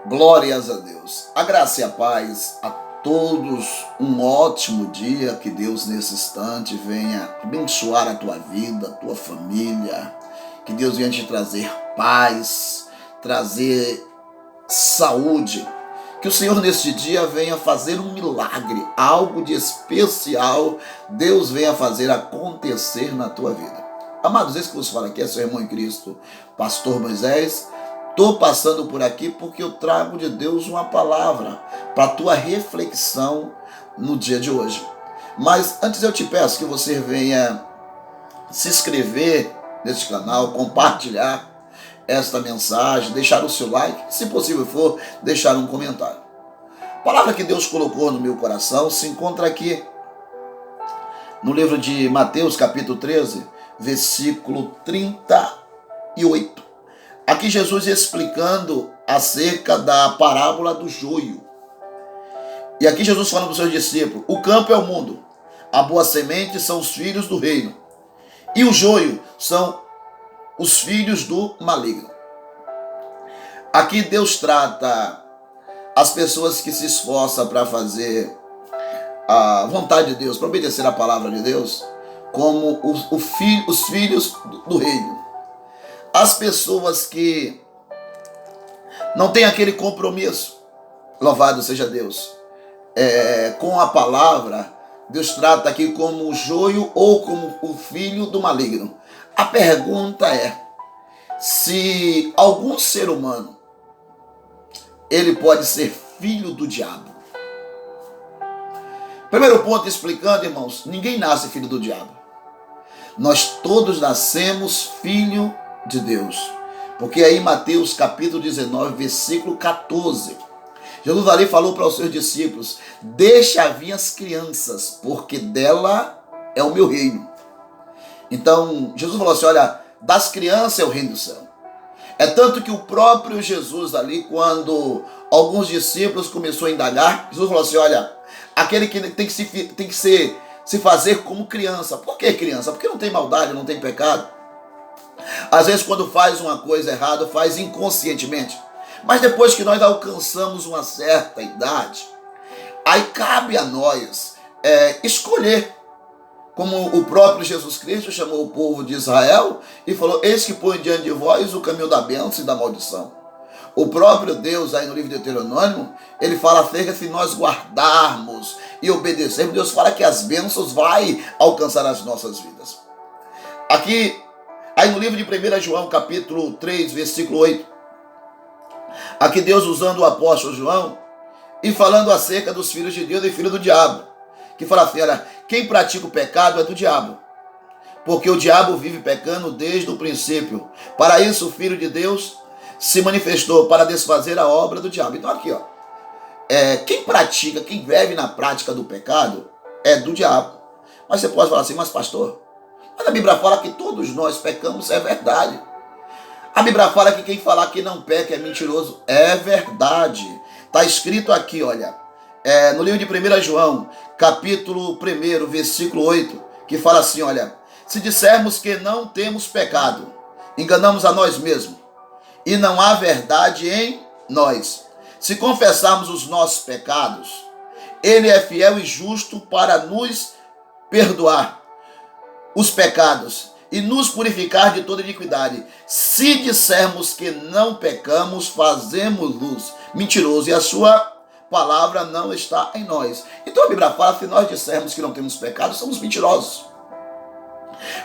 Glórias a Deus. A graça e a paz a todos. Um ótimo dia. Que Deus nesse instante venha abençoar a tua vida, a tua família. Que Deus venha te trazer paz, trazer saúde. Que o Senhor neste dia venha fazer um milagre, algo de especial. Deus venha fazer acontecer na tua vida. Amados, esse que vos fala aqui é seu irmão em Cristo, Pastor Moisés. Estou passando por aqui porque eu trago de Deus uma palavra para a tua reflexão no dia de hoje. Mas antes eu te peço que você venha se inscrever neste canal, compartilhar esta mensagem, deixar o seu like, se possível for, deixar um comentário. A palavra que Deus colocou no meu coração se encontra aqui no livro de Mateus, capítulo 13, versículo 38. Aqui Jesus explicando acerca da parábola do joio. E aqui Jesus falando para os seus discípulos: o campo é o mundo, a boa semente são os filhos do reino, e o joio são os filhos do maligno. Aqui Deus trata as pessoas que se esforçam para fazer a vontade de Deus, para obedecer a palavra de Deus, como os filhos do reino. As pessoas que não têm aquele compromisso, louvado seja Deus, com a palavra, Deus trata aqui como o joio ou como o filho do maligno. A pergunta é: se algum ser humano ele pode ser filho do diabo? Primeiro ponto, explicando, irmãos, ninguém nasce filho do diabo. Nós todos nascemos filho de Deus. Porque aí em Mateus capítulo 19, versículo 14, Jesus ali falou para os seus discípulos: deixa vir as crianças, porque dela é o meu reino. Então Jesus falou assim: olha, das crianças é o reino do céu. É tanto que o próprio Jesus ali, quando alguns discípulos começou a indagar, Jesus falou assim: olha, aquele que tem que se fazer como criança. Por que criança? Porque não tem maldade, não tem pecado. Às vezes quando faz uma coisa errada, faz inconscientemente. Mas depois que nós alcançamos uma certa idade, aí cabe a nós escolher. Como o próprio Jesus Cristo chamou o povo de Israel e falou: eis que põe diante de vós o caminho da bênção e da maldição. O próprio Deus, aí no livro de Deuteronômio, ele fala acerca de nós guardarmos e obedecermos. Deus fala que as bênçãos vai alcançar as nossas vidas. Aqui, aí no livro de 1 João, capítulo 3, versículo 8, aqui Deus usando o apóstolo João e falando acerca dos filhos de Deus e filhos do diabo, que fala assim: olha, quem pratica o pecado é do diabo, porque o diabo vive pecando desde o princípio. Para isso o Filho de Deus se manifestou, para desfazer a obra do diabo. Então aqui, quem pratica, quem vive na prática do pecado é do diabo. Mas você pode falar assim: mas pastor, mas a Bíblia fala que todos nós pecamos, é verdade. A Bíblia fala que quem falar que não peca é mentiroso, é verdade. Está escrito aqui, olha, no livro de 1 João, capítulo 1, versículo 8, que fala assim: olha, se dissermos que não temos pecado, enganamos a nós mesmos, e não há verdade em nós. Se confessarmos os nossos pecados, ele é fiel e justo para nos perdoar os pecados e nos purificar de toda iniquidade. Se dissermos que não pecamos, fazemos-nos mentiroso, e a sua palavra não está em nós. Então a Bíblia fala que se nós dissermos que não temos pecado, somos mentirosos.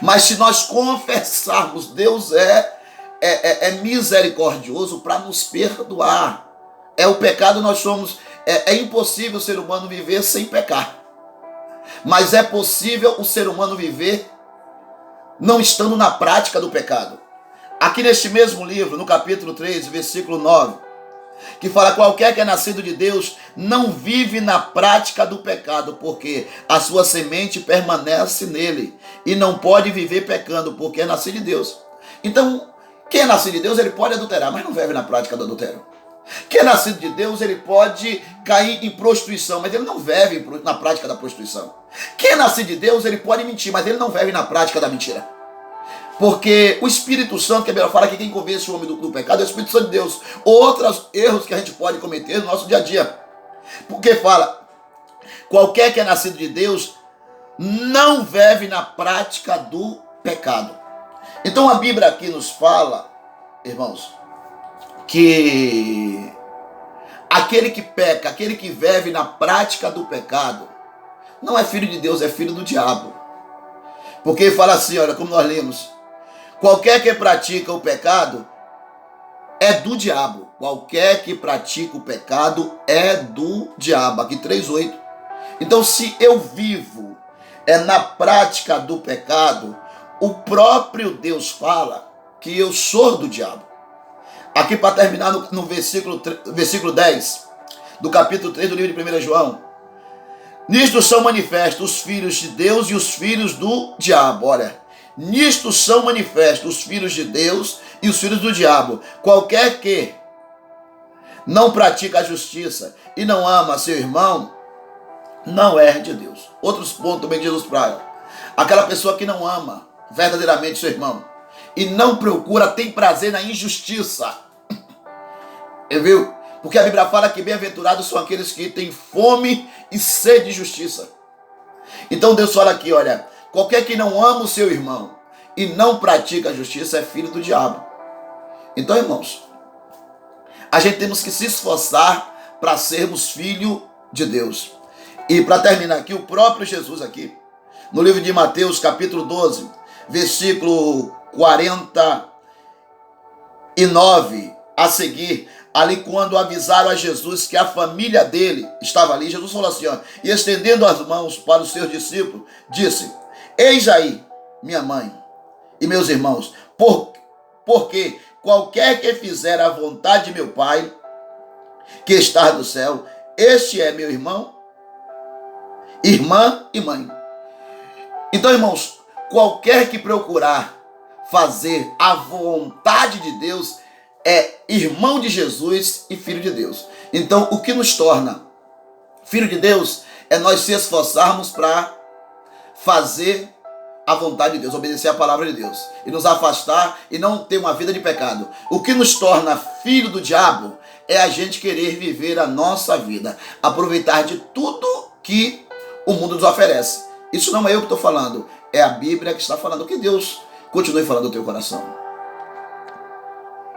Mas se nós confessarmos, Deus é misericordioso para nos perdoar. O pecado, nós somos, é impossível o ser humano viver sem pecar. Mas é possível o ser humano viver não estando na prática do pecado. Aqui neste mesmo livro, no capítulo 3, versículo 9, que fala: qualquer que é nascido de Deus não vive na prática do pecado, porque a sua semente permanece nele, e não pode viver pecando, porque é nascido de Deus. Então, quem é nascido de Deus, ele pode adulterar, mas não vive na prática do adultério. Quem é nascido de Deus, ele pode cair em prostituição, mas ele não vive na prática da prostituição. Quem é nascido de Deus, ele pode mentir, mas ele não vive na prática da mentira. Porque o Espírito Santo, que a Bíblia fala que quem convence o homem do pecado é o Espírito Santo de Deus. Outros erros que a gente pode cometer no nosso dia a dia. Porque fala, qualquer que é nascido de Deus não vive na prática do pecado. Então a Bíblia aqui nos fala, irmãos, que aquele que peca, aquele que vive na prática do pecado, não é filho de Deus, é filho do diabo. Porque fala assim, olha, como nós lemos, qualquer que pratica o pecado é do diabo. Qualquer que pratica o pecado é do diabo. Aqui 3:8. Então, se eu vivo na prática do pecado, o próprio Deus fala que eu sou do diabo. Aqui para terminar no versículo 10 do capítulo 3 do livro de 1 João. Nisto são manifestos os filhos de Deus e os filhos do diabo. Olha, nisto são manifestos os filhos de Deus e os filhos do diabo. Qualquer que não pratica a justiça e não ama seu irmão, não é de Deus. Outros pontos também de Jesus praga. Aquela pessoa que não ama verdadeiramente seu irmão e não procura, tem prazer na injustiça. Viu? Porque a Bíblia fala que bem-aventurados são aqueles que têm fome e sede de justiça. Então Deus fala aqui, olha, qualquer que não ama o seu irmão e não pratica a justiça é filho do diabo. Então, irmãos, a gente temos que se esforçar para sermos filho de Deus. E para terminar aqui, o próprio Jesus aqui, no livro de Mateus, capítulo 12, versículo 49 a seguir, ali quando avisaram a Jesus que a família dele estava ali, Jesus falou assim, ó, e estendendo as mãos para os seus discípulos, disse, eis aí minha mãe e meus irmãos, porque qualquer que fizer a vontade de meu Pai, que está no céu, este é meu irmão, irmã e mãe. Então, irmãos, qualquer que procurar fazer a vontade de Deus é irmão de Jesus e filho de Deus. Então, o que nos torna filho de Deus é nós se esforçarmos para fazer a vontade de Deus, obedecer a palavra de Deus e nos afastar e não ter uma vida de pecado. O que nos torna filho do diabo é a gente querer viver a nossa vida, aproveitar de tudo que o mundo nos oferece. Isso não é eu que estou falando, é a Bíblia que está falando. Que Deus continue falando no teu coração.